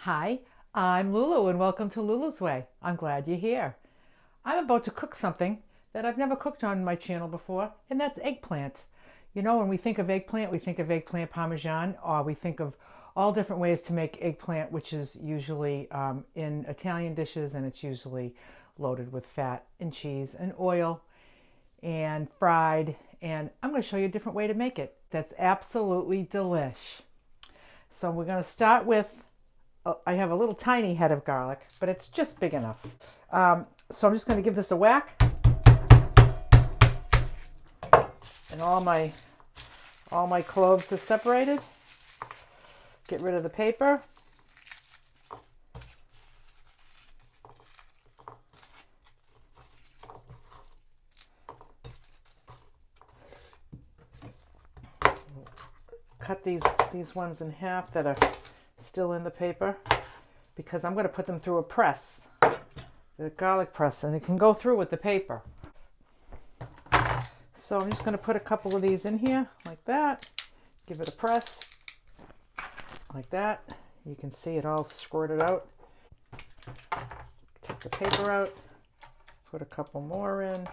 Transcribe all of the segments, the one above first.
Hi, I'm Lulu and welcome to Lulu's Way. I'm glad you're here. I'm about to cook something that I've never cooked on my channel before, and that's eggplant. You know, when we think of eggplant, we think of eggplant parmesan, or we think of all different ways to make eggplant, which is usually in Italian dishes, and it's usually loaded with fat and cheese and oil and fried. And I'm going to show you a different way to make it that's absolutely delish. So we're going to start with I have a little tiny head of garlic, but it's just big enough. So I'm just going to give this a whack. And all my cloves are separated. Get rid of the paper. Cut these ones in half that are still in the paper, because I'm going to put them through a press, the garlic press, and it can go through with the paper. So I'm just going to put a couple of these in here like that, give it a press like that. You can see it all squirted out. Take the paper out, put a couple more in.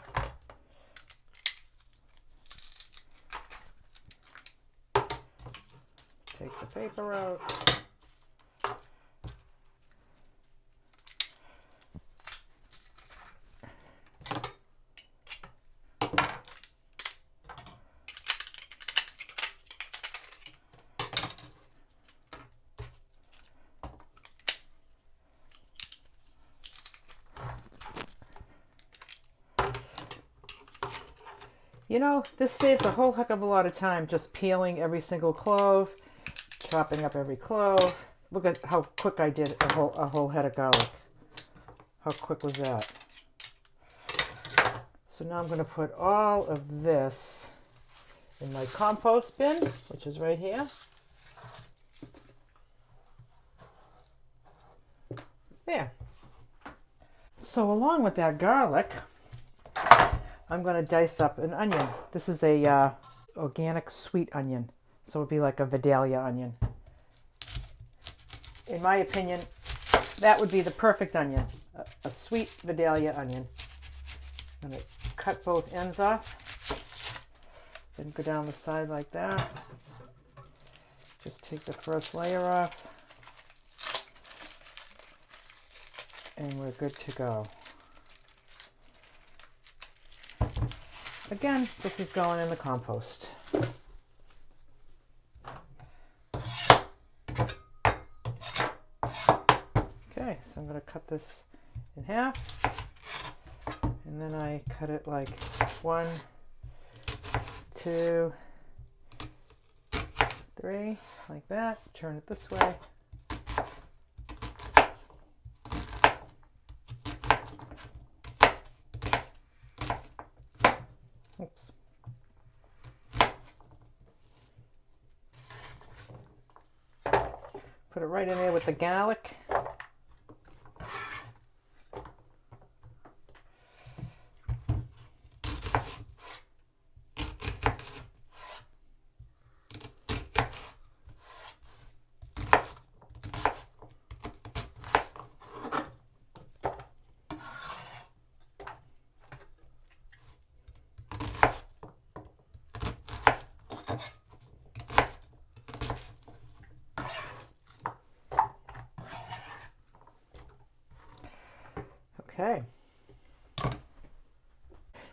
Take the paper out. You know, this saves a whole heck of a lot of time just peeling every single clove, chopping up every clove. Look at how quick I did a whole head of garlic. How quick was that? So now I'm going to put all of this in my compost bin, which is right here. There. So along with that garlic, I'm going to dice up an onion. This is a organic sweet onion, so it would be like a Vidalia onion. In my opinion, that would be the perfect onion, a sweet Vidalia onion. I'm going to cut both ends off, then go down the side like that. Just take the first layer off, and we're good to go. Again, this is going in the compost. Okay, so I'm going to cut this in half, and then I cut it like 1, 2, 3, like that. Turn it this way. Oops. Put it right in there with the garlic. Okay.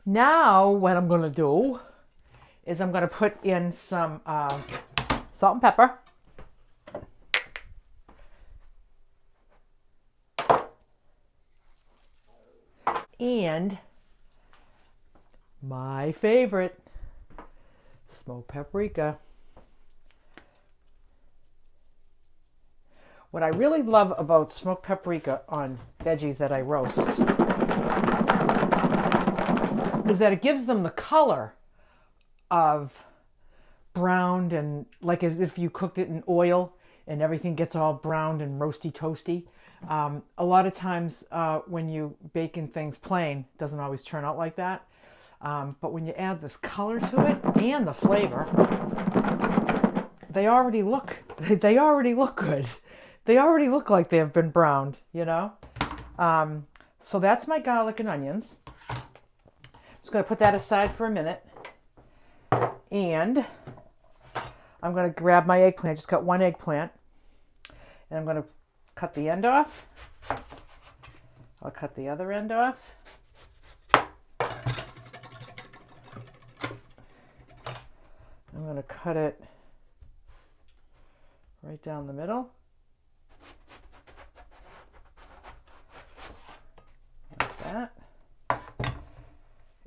Now what I'm going to do is I'm going to put in some salt and pepper. And my favorite, smoked paprika. What I really love about smoked paprika on veggies that I roast is that it gives them the color of browned, and like as if you cooked it in oil and everything gets all browned and roasty toasty. A lot of times when you bake in things plain, it doesn't always turn out like that. But when you add this color to it and the flavor, they already look good. they already look like they have been browned, you know. So that's my garlic and onions. Just going to put that aside for a minute. And I'm going to grab my eggplant. Just got one eggplant. And I'm going to cut the end off. I'll cut the other end off. I'm going to cut it right down the middle. Like that.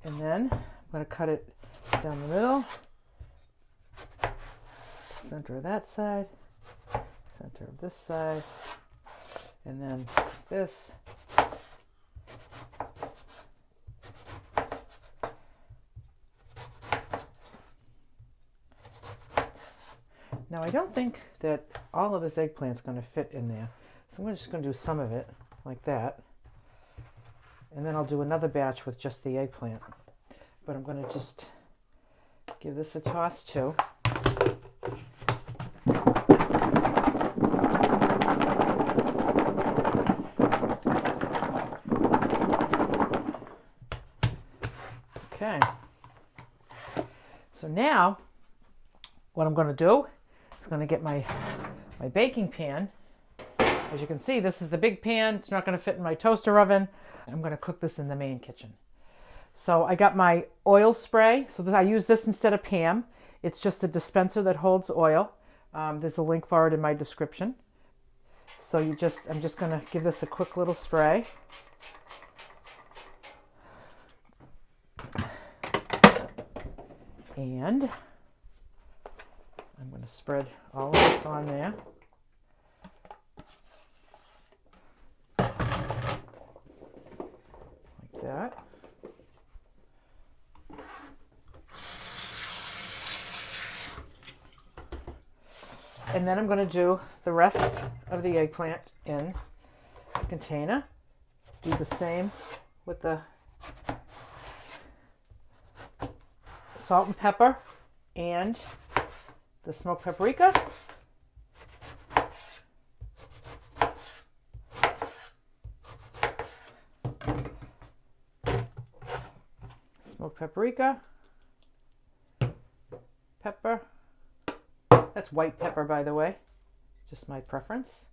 And then I'm going to cut it down the middle. Center of that side. Center of this side. And then this. Now I don't think that all of this eggplant's going to fit in there. So I'm just going to do some of it like that. And then I'll do another batch with just the eggplant. But I'm going to just give this a toss too. Okay. So now what I'm going to do is going to get my baking pan. As you can see, this is the big pan. It's not going to fit in my toaster oven. I'm going to cook this in the main kitchen. So I got my oil spray. So I use this instead of Pam. It's just a dispenser that holds oil. There's a link for it in my description. So I'm just going to give this a quick little spray. And I'm going to spread all of this on there. Like that. And then I'm going to do the rest of the eggplant in a container. Do the same with the salt and pepper and the smoked paprika. Smoked paprika, pepper. That's white pepper, by the way, just my preference.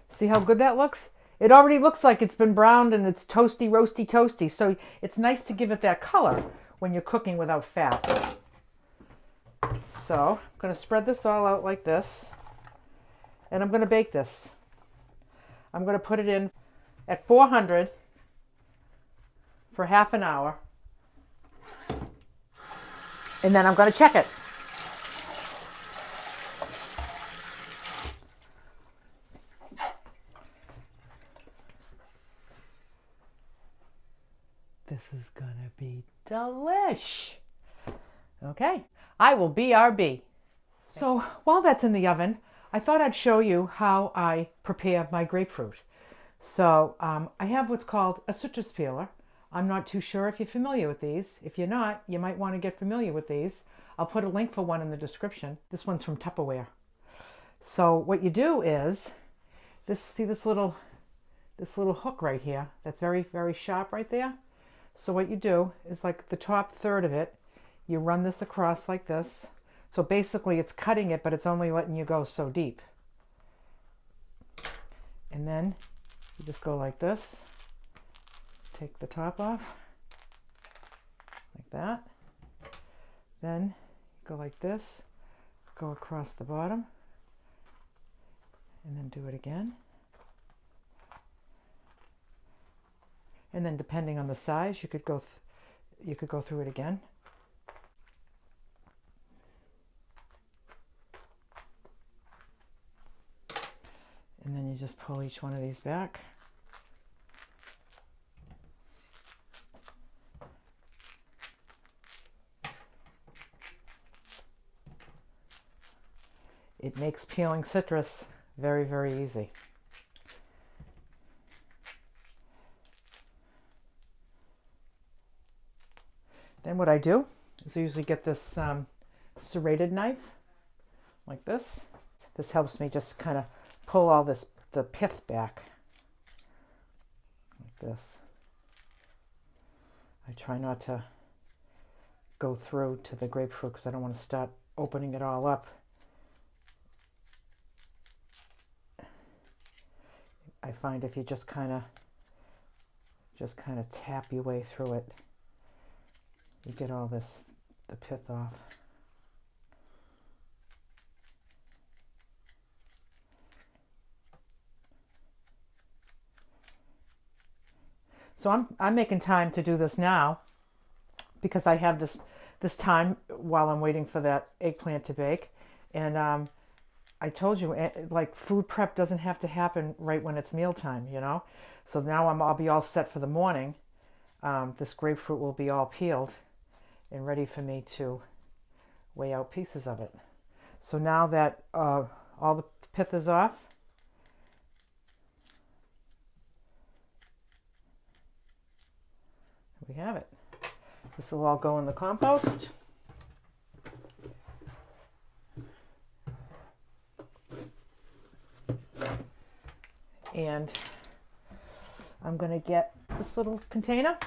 See how good that looks? It already looks like it's been browned and it's toasty, roasty, toasty. So it's nice to give it that color when you're cooking without fat. So I'm going to spread this all out like this. And I'm going to bake this. I'm going to put it in at 400 for half an hour. And then I'm going to check it. This is going to be delish. Okay, I will BRB. So while that's in the oven, I thought I'd show you how I prepare my grapefruit. So I have what's called a citrus peeler. I'm not too sure if you're familiar with these. If you're not, you might want to get familiar with these. I'll put a link for one in the description. This one's from Tupperware. So what you do is, see this little hook right here, that's very, very sharp right there. So what you do is, like the top third of it, you run this across like this. So basically it's cutting it, but it's only letting you go so deep. And then you just go like this, take the top off, like that. Then you go like this, go across the bottom, and then do it again. And then depending on the size, you could go through it again. And then you just pull each one of these back. It makes peeling citrus very, very easy. Then what I do is I usually get this serrated knife like this. This helps me just kind of pull all the pith back like this. I try not to go through to the grapefruit because I don't want to start opening it all up. I find if you just kind of tap your way through it, you get all the pith off. So I'm making time to do this now because I have this time while I'm waiting for that eggplant to bake. And I told you, like, food prep doesn't have to happen right when it's mealtime, you know? So now I'll be all set for the morning. This grapefruit will be all peeled and ready for me to weigh out pieces of it. So now that all the pith is off, we have it. This will all go in the compost. And I'm going to get this little container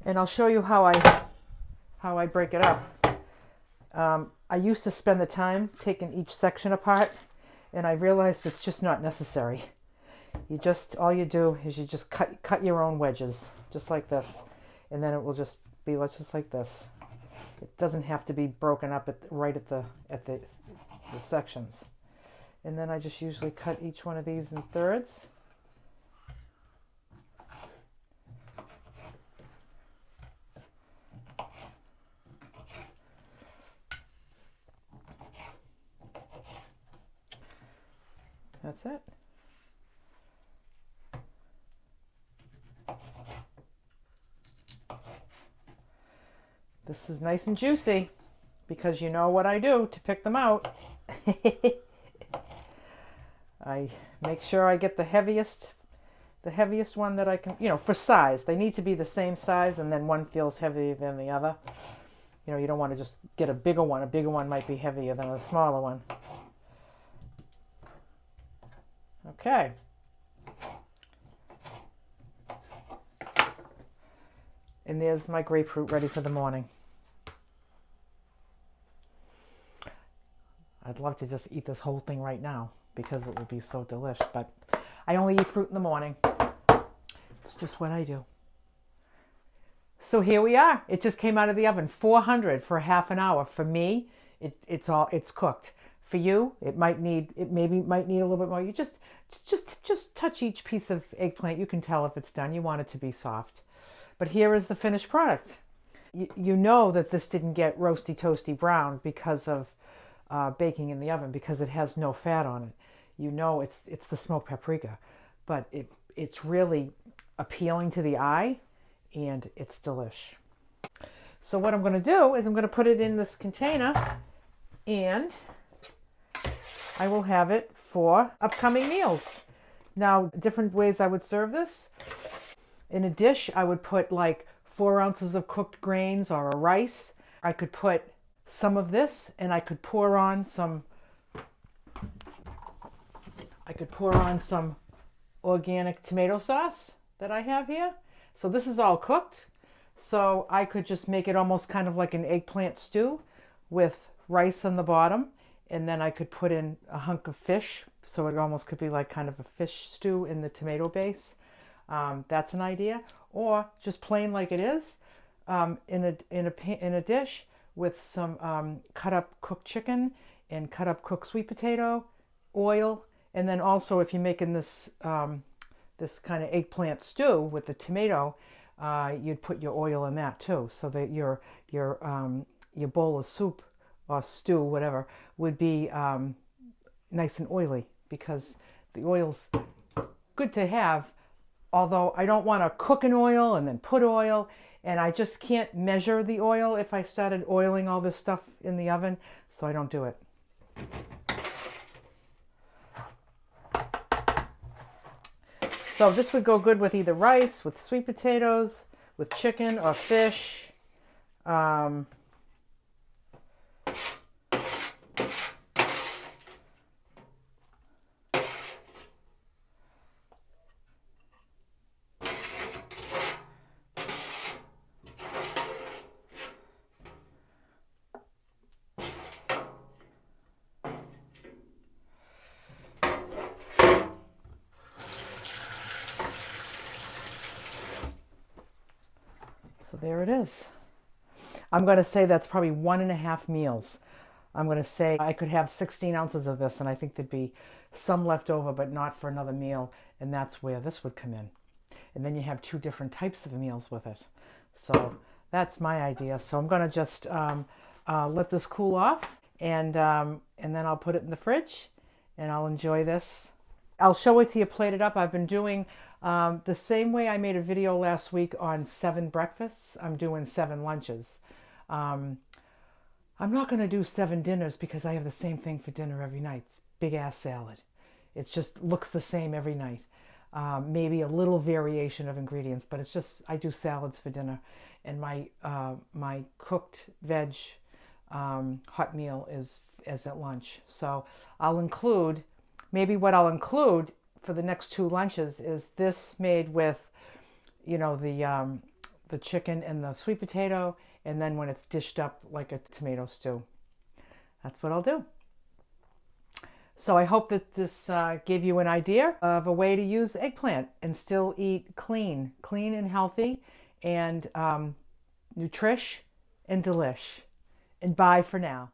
and I'll show you how I break it up. I used to spend the time taking each section apart, and I realized it's just not necessary. All you do is you just cut your own wedges, just like this, and then it will just be just like this. It doesn't have to be broken up right at the sections. And then I just usually cut each one of these in thirds. That's it. This is nice and juicy because you know what I do to pick them out. I make sure I get the heaviest one that I can, for size. They need to be the same size, and then one feels heavier than the other. You don't want to just get a bigger one. A bigger one might be heavier than a smaller one. Okay. And there's my grapefruit ready for the morning. I'd love to just eat this whole thing right now because it will be so delish, but I only eat fruit in the morning. It's just what I do. So here we are. It just came out of the oven, 400 for half an hour. For me, it's cooked. For you, it might need a little bit more. You just touch each piece of eggplant. You can tell if it's done. You want it to be soft. But here is the finished product. You know that this didn't get roasty, toasty brown because of baking in the oven, because it has no fat on it. You know it's the smoked paprika, but it's really appealing to the eye, and it's delish. So what I'm going to do is I'm going to put it in this container, and I will have it for upcoming meals. Now, different ways I would serve this. In a dish, I would put like 4 ounces of cooked grains or a rice. I could put some of this, and I could pour on some organic tomato sauce that I have here. So this is all cooked. So I could just make it almost kind of like an eggplant stew with rice on the bottom. And then I could put in a hunk of fish. So it almost could be like kind of a fish stew in the tomato base. That's an idea. Or just plain like it is in a dish with some cut up cooked chicken and cut up cooked sweet potato, oil, and then also if you're making this this kind of eggplant stew with the tomato, you'd put your oil in that too, so that your bowl of soup or stew, whatever, would be nice and oily, because the oil's good to have. Although I don't want to cook in oil and then put oil, and I just can't measure the oil if I started oiling all this stuff in the oven, so I don't do it. So this would go good with either rice, with sweet potatoes, with chicken or fish. Um, so there it is. I'm going to say that's probably 1.5 meals. I'm going to say I could have 16 ounces of this, and I think there'd be some left over, but not for another meal, and that's where this would come in. And then you have 2 different types of meals with it. So that's my idea. So I'm going to just let this cool off, and then I'll put it in the fridge, and I'll enjoy this. I'll show it to you plated up. I've been doing the same way I made a video last week on 7 breakfasts. I'm doing 7 lunches. I'm not going to do 7 dinners because I have the same thing for dinner every night. It's big ass salad. It just looks the same every night. Maybe a little variation of ingredients, but it's just, I do salads for dinner. And my cooked veg hot meal is at lunch. So I'll include, maybe what I'll include for the next 2 lunches is this made with, you know, the chicken and the sweet potato, and then when it's dished up like a tomato stew. That's what I'll do. So I hope that this gave you an idea of a way to use eggplant and still eat clean and healthy, and Nutrish and Delish. And bye for now.